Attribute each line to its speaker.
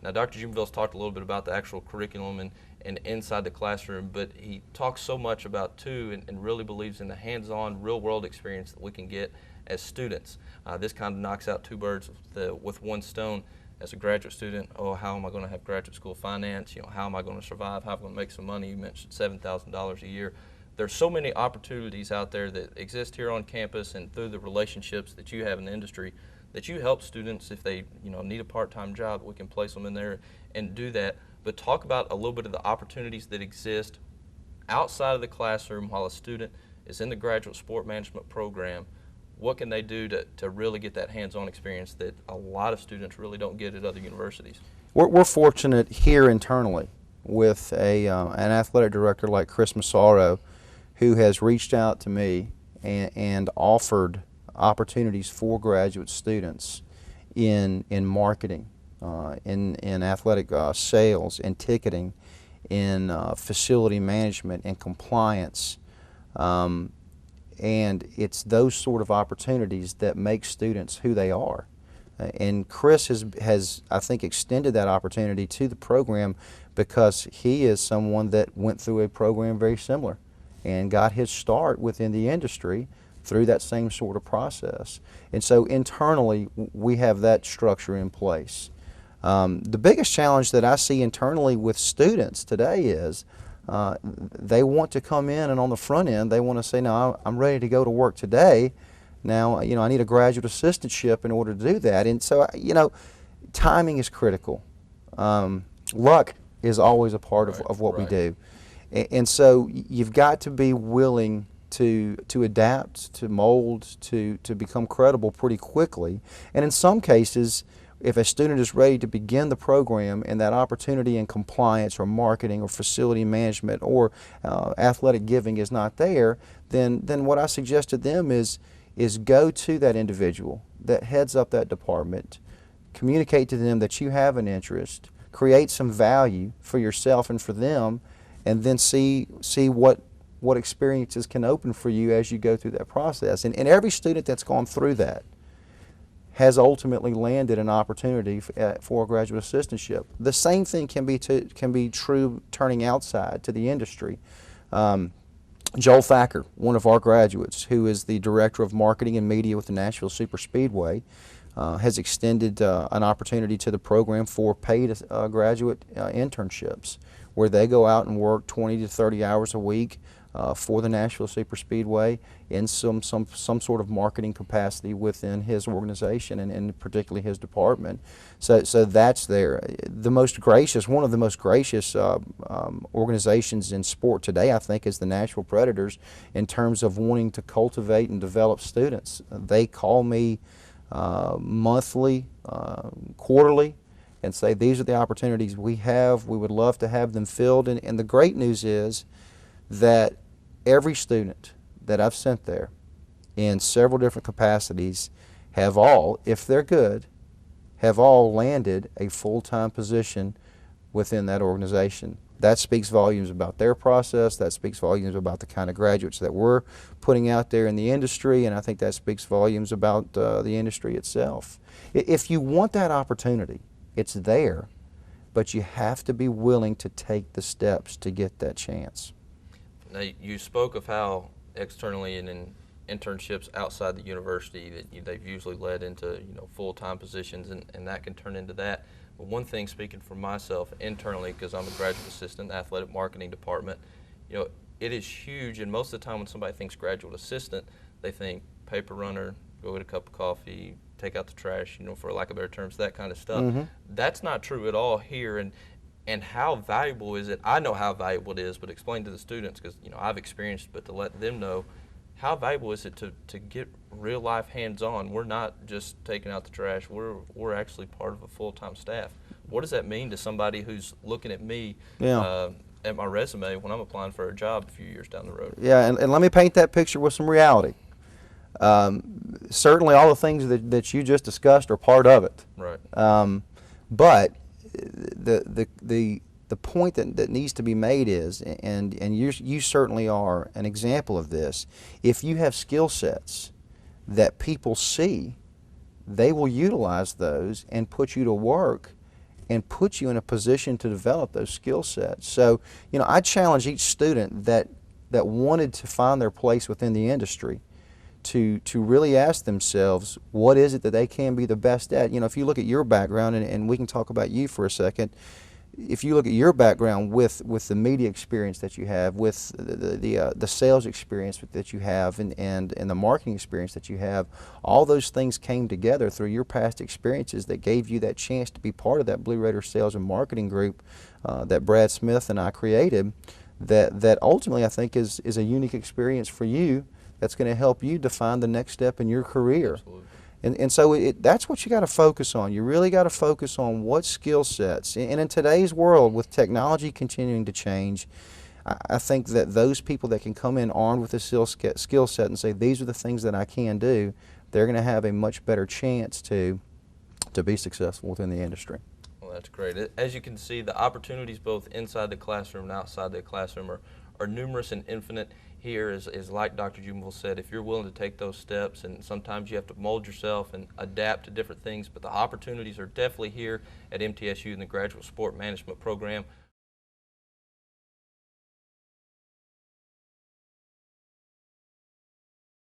Speaker 1: Now, Dr. Jubenville's talked a little bit about the actual curriculum and inside the classroom, but he talks so much about, too, and really believes in the hands-on, real-world experience that we can get as students. This kind of knocks out two birds with one stone. As a graduate student, oh, how am I going to have graduate school finance? You know, how am I going to survive? How am I going to make some money? You mentioned $7,000 a year. There's so many opportunities out there that exist here on campus and through the relationships that you have in the industry that you help students if they, you know, need a part-time job. We can place them in there and do that. But talk about a little bit of the opportunities that exist outside of the classroom while a student is in the graduate sport management program. What can they do to really get that hands-on experience that a lot of students really don't get at other universities?
Speaker 2: We're fortunate here internally with an athletic director like Chris Massaro, who has reached out to me and offered opportunities for graduate students in marketing, in athletic sales, in ticketing, in facility management and compliance. And it's those sort of opportunities that make students who they are. And Chris has, I think, extended that opportunity to the program because he is someone that went through a program very similar and got his start within the industry through that same sort of process. And so internally, we have that structure in place. The biggest challenge that I see internally with students today is they want to come in, and on the front end, they want to say, no, I'm ready to go to work today. Now, you know, I need a graduate assistantship in order to do that. And so, you know, timing is critical. Luck is always a part of what we do. And so you've got to be willing to adapt, to mold, to become credible pretty quickly. And in some cases, if a student is ready to begin the program and that opportunity in compliance or marketing or facility management or athletic giving is not there, then what I suggest to them is go to that individual that heads up that department, communicate to them that you have an interest, create some value for yourself and for them, and then see what experiences can open for you as you go through that process. And every student that's gone through that has ultimately landed an opportunity for a graduate assistantship. The same thing can be true turning outside to the industry. Joel Thacker, one of our graduates, who is the Director of Marketing and Media with the Nashville Superspeedway, has extended an opportunity to the program for paid graduate internships, where they go out and work 20 to 30 hours a week for the Nashville Superspeedway in some sort of marketing capacity within his organization and particularly his department. So that's there. One of the most gracious organizations in sport today, I think, is the Nashville Predators in terms of wanting to cultivate and develop students. They call me monthly, quarterly, and say these are the opportunities we have. We would love to have them filled. And the great news is that every student that I've sent there in several different capacities have all, if they're good, have all landed a full-time position within that organization. That speaks volumes about their process. That speaks volumes about the kind of graduates that we're putting out there in the industry, and I think that speaks volumes about the industry itself. If you want that opportunity, it's there, but you have to be willing to take the steps to get that chance.
Speaker 1: Now, you spoke of how externally and in internships outside the university that they've usually led into full-time positions, and that can turn into that. But one thing, speaking for myself internally, because I'm a graduate assistant, athletic marketing department, it is huge. And most of the time when somebody thinks graduate assistant, they think paper runner, go get a cup of coffee, take out the trash, for lack of better terms, that kind of stuff. Mm-hmm. That's not true at all here. And how valuable is it? I know how valuable it is, but explain to the students, because I've experienced, but to let them know, how valuable is it to get real life hands-on? We're not just taking out the trash. We're actually part of a full-time staff. What does that mean to somebody who's looking at me at my resume when I'm applying for a job a few years down the road?
Speaker 2: Yeah, and let me paint that picture with some reality. Certainly all the things that you just discussed are part of it.
Speaker 1: Right.
Speaker 2: But the point that needs to be made is, and you certainly are an example of this, if you have skill sets that people see, they will utilize those and put you to work and put you in a position to develop those skill sets. So, I challenge each student that wanted to find their place within the industry to really ask themselves, what is it that they can be the best at? If you look at your background, and we can talk about you for a second, if you look at your background with the media experience that you have, with the sales experience that you have, and the marketing experience that you have, all those things came together through your past experiences that gave you that chance to be part of that Blue Raider sales and marketing group that Brad Smith and I created, that ultimately I think is a unique experience for you that's going to help you define the next step in your career.
Speaker 1: Absolutely.
Speaker 2: And so that's what you got to focus on. You really got to focus on what skill sets. And in today's world, with technology continuing to change, I think that those people that can come in armed with a skill set and say, these are the things that I can do, they're going to have a much better chance to be successful within the industry.
Speaker 1: Well, that's great. As you can see, the opportunities both inside the classroom and outside the classroom are numerous and infinite. Here is like Dr. Jubenville said, if you're willing to take those steps, and sometimes you have to mold yourself and adapt to different things, but the opportunities are definitely here at MTSU in the Graduate Sport Management program.